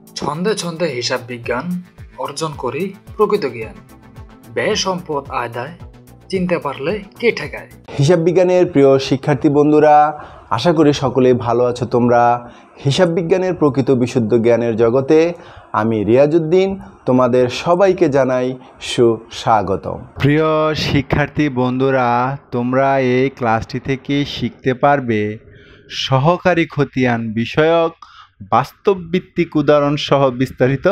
ছন্দে ছন্দে হিসাব বিজ্ঞান অর্জন করি প্রকৃত জ্ঞান। ব্যয় সম্পদ আদায় চিনতে পারলে কে ঠেকায়। হিসাব বিজ্ঞানের প্রিয় শিক্ষার্থী বন্ধুরা, আশা করি সকলেই ভালো আছো তোমরা। হিসাব বিজ্ঞানের প্রকৃত বিশুদ্ধ জ্ঞানের জগতে আমি রিয়াজউদ্দিন তোমাদের সবাইকে জানাই সুস্বাগতম। প্রিয় শিক্ষার্থী বন্ধুরা, তোমরা এই ক্লাসটি থেকে শিখতে পারবে সহকারী খতিয়ান বিষয়ক বাস্তবভিত্তিক উদাহরণ সহ বিস্তারিত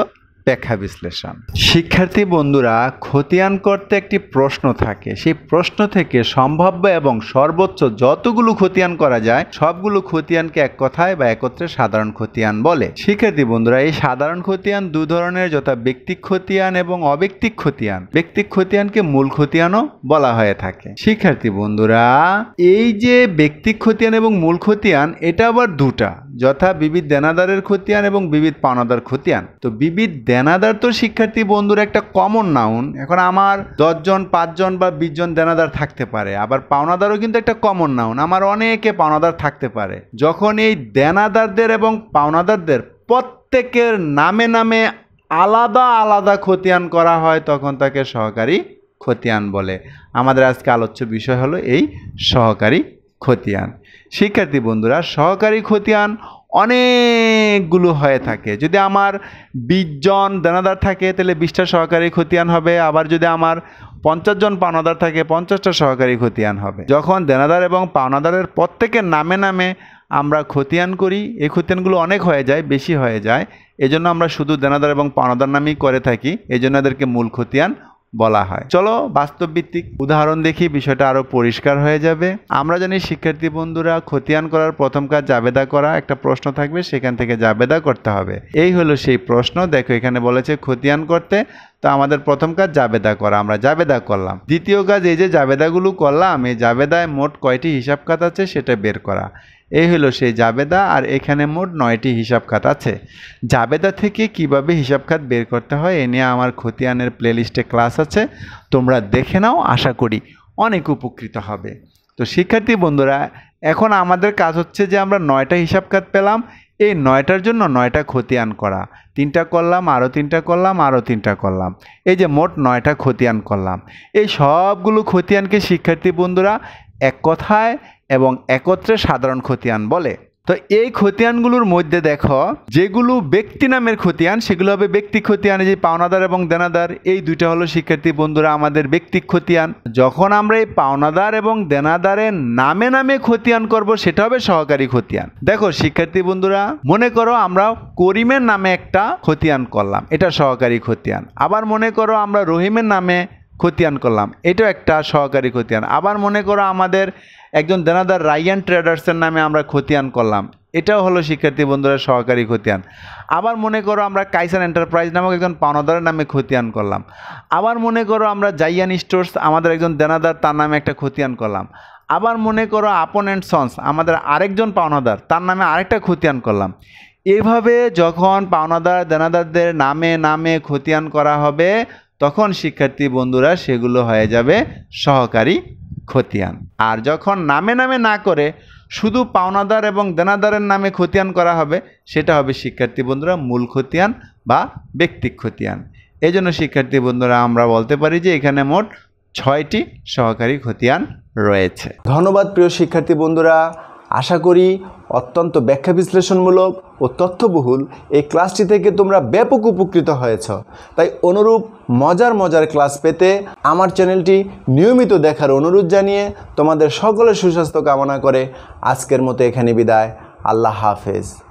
ব্যাখ্যা বিশ্লেষণ। শিক্ষার্থী বন্ধুরা, খতিয়ান করতে একটি প্রশ্ন থাকে, সেই প্রশ্ন থেকে সম্ভাব্য এবং সর্বোচ্চ যতগুলো খতিয়ান করা যায় সবগুলো খতিয়ানকে এক কথায় বা একত্রে সাধারণ খতিয়ান বলে। শিক্ষার্থী বন্ধুরা, এই সাধারণ খতিয়ান দু ধরনের, যথা ব্যক্তিক খতিয়ান এবং অব্যক্তিক খতিয়ান। ব্যক্তিক খতিয়ানকে মূল খতিয়ানও বলা হয়ে থাকে। শিক্ষার্থী বন্ধুরা, এই যে ব্যক্তিক খতিয়ান এবং মূল খতিয়ান, এটা আবার দুটা, যথা বিবিধ দেনাদারের খতিয়ান এবং বিবিধ পাওনাদার খতিয়ান। তো বিবিধ দেনাদার তো শিক্ষার্থী বন্ধুরা একটা কমন নাউন। এখন আমার 10 জন 5 জন বা 20 জন দেনাদার থাকতে পারে, আবার পাওনাদারও কিন্তু একটা কমন নাউন, আমার অনেকে পাওনাদার থাকতে পারে। যখন এই দেনাদারদের এবং পাওনাদারদের প্রত্যেকের নামে নামে আলাদা আলাদা খতিয়ান করা হয়, তখন তাকে সহকারী খতিয়ান বলে। আমাদের আজকে আলোচ্য বিষয় হলো এই সহকারী খতিয়ান। শিক্ষার্থী বন্ধুরা, সহকারী খতিয়ান অনেকগুলো হয়ে থাকে। যদি আমার 20 জন দেনাদার থাকে তাহলে 20টা সহকারী খতিয়ান হবে, আবার যদি আমার 50 জন পাওনাদার থাকে 50টা সহকারী খতিয়ান হবে। যখন দেনাদার এবং পাওনাদারের প্রত্যেকের নামে নামে আমরা খতিয়ান করি, এই খতিয়ানগুলো অনেক হয়ে যায়, বেশি হয়ে যায়, এজন্য আমরা শুধু দেনাদার এবং পাওনাদার নামেই করে থাকি, এজন্য এদেরকে মূল খতিয়ান বলা হয়। চলো বাস্তবভিত্তিক উদাহরণ দেখি, বিষয়টা আরো পরিষ্কার হয়ে যাবে। আমরা জানি শিক্ষার্থী বন্ধুরা, খতিয়ান করার প্রথম কাজ জাবেদা করা। একটা প্রশ্ন থাকবে, সেখান থেকে জাবেদা করতে হবে। এই হলো সেই প্রশ্ন। দেখো এখানে বলেছে খতিয়ান করতে, তো আমাদের প্রথম কাজ জাবেদা করা, আমরা জাবেদা করলাম। দ্বিতীয় কাজ, এই যে জাবেদাগুলো করলাম, এই জাবেদায় মোট কয়টি হিসাব খাত আছে সেটা বের করা। এই হলো সেই জাবেদা, আর এখানে মোট 9টি হিসাব খাত আছে। জাবেদা থেকে কিভাবে হিসাব খাত বের করতে হয় এ নিয়ে আমার খতিয়ানের প্লেলিস্টে ক্লাস আছে, তোমরা দেখে নাও, আশা করি অনেক উপকৃত হবে। তো শিক্ষার্থী বন্ধুরা, এখন আমাদের কাজ হচ্ছে যে আমরা 9টা হিসাব খাত পেলাম, এই 9টার জন্য 9টা খতিয়ান করা। 3টা করলাম, আরও 3টা করলাম, আরও 3টা করলাম, এই যে মোট 9টা খতিয়ান করলাম। এই সবগুলো খতিয়ানকে শিক্ষার্থী বন্ধুরা এক কথায় এবং একত্রে সাধারণ খতিয়ান বলে। তো এই খতিয়ানগুলোর মধ্যে দেখো, যেগুলো ব্যক্তি নামের খতিয়ান সেগুলো হবে ব্যক্তি খতিয়ান। যে পাওনাদার এবং দেনাদার, এই দুইটা হলো শিক্ষার্থী বন্ধুরা আমাদের ব্যক্তিক খতিয়ান। যখন আমরা এই পাওনাদার এবং দেনাদারের নামে নামে খতিয়ান করব, সেটা হবে সহকারী খতিয়ান। দেখো শিক্ষার্থী বন্ধুরা, মনে করো আমরা করিমের নামে একটা খতিয়ান করলাম, এটা সহকারী খতিয়ান। আবার মনে করো আমরা রহিমের নামে খতিয়ান করলাম, এটাও একটা সহকারী খতিয়ান। আবার মনে করো আমাদের একজন দেনাদার রায়ান ট্রেডার্সের নামে আমরা খতিয়ান করলাম, এটাও হলো শিক্ষার্থী বন্ধুরা সহকারী খতিয়ান। আবার মনে করো আমরা কাইসার এন্টারপ্রাইজ নামক একজন পাওনাদারের নামে খতিয়ান করলাম। আবার মনে করো আমরা জাইয়ান স্টোর্স, আমাদের একজন দেনাদার, তার নামে একটা খতিয়ান করলাম। আবার মনে করো আপন অ্যান্ড সন্স, আমাদের আরেকজন পাওনাদার, তার নামে আরেকটা খতিয়ান করলাম। এভাবে যখন পাওনাদার দেনাদারদের নামে নামে খতিয়ান করা হবে, তখন শিক্ষার্থী বন্ধুরা সেগুলো হয়ে যাবে সহকারী খতিয়ান। আর যখন নামে নামে না করে শুধু পাওনাদার এবং দেনাদারের নামে খতিয়ান করা হবে, সেটা হবে শিক্ষার্থী বন্ধুরা মূল খতিয়ান বা ব্যক্তিক খতিয়ান। এই জন্য শিক্ষার্থী বন্ধুরা আমরা বলতে পারি যে এখানে মোট 6টি সহকারী খতিয়ান রয়েছে। ধন্যবাদ প্রিয় শিক্ষার্থী বন্ধুরা, আশা করি অত্যন্ত ব্যাখ্যা বিশ্লেষণমূলক ও তথ্যবহুল এই ক্লাসটি থেকে তোমরা ব্যাপক উপকৃত হয়েছ। তাই অনুরূপ মজার ক্লাস পেতে আমার চ্যানেলটি নিয়মিত দেখার অনুরোধ জানিয়ে তোমাদের সকলের সুস্বাস্থ্য কামনা করে আজকের মতো এখানে বিদায়। আল্লাহ হাফেজ।